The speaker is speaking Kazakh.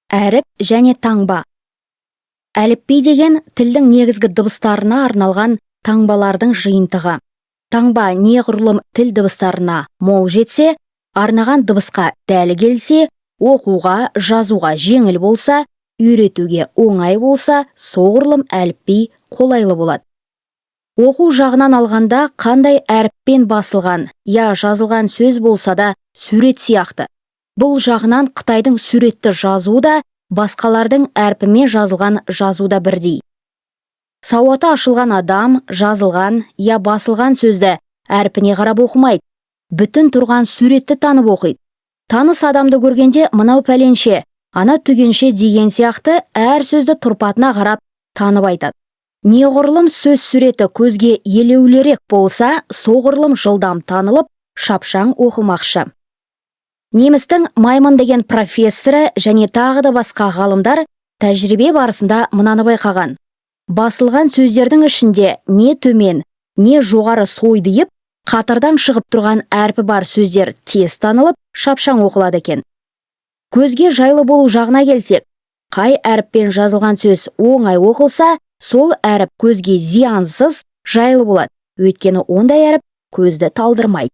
Әріп және таңба. Әліпби деген тілдің негізгі дыбыстарына арналған таңбалардың жиынтығы. Таңба неғұрлым тіл дыбыстарына мол жетсе, арнаған дыбысқа дәл келсе, оқуға, жазуға жеңіл болса, үйретуге оңай болса, соғұрлым әліпби қолайлы болады. Оқу жағынан алғанда қандай әріппен басылған, жазылған сөз болса да сурет сияқты. Бұл жағынан Қытайдың суретті жазуы да басқалардың әрпімен жазылған жазуда бірдей. Сауаты ашылған адам жазылған, басылған сөзді әрпіне қарап оқымайды. Бүтін тұрған суретті танып оқиды. Таныс адамды көргенде мынау пәленше, ана түгенше деген сияқты әр сөзді тұрпатына қарап танып айтады. Неғұрлым сөз суреті көзге елеулірек болса, соғұрлым жылдам танылып, шапшаң оқылмақшы. Немістің Маймон деген профессоры және тағы да басқа ғалымдар тәжірибе барысында мынаны байқаған. Басылған сөздердің ішінде не төмен, не жоғары сойдиып, қатардан шығып тұрған әрпі бар сөздер тез танылып, шапшаң оқылады екен. Көзге жайлы болу жағына келсек, қай әріппен жазылған сөз оңай оқылса, сол әріп көзге зиянсыз, жайлы болады. Өйткені ондай әріп көзді талдырмайды.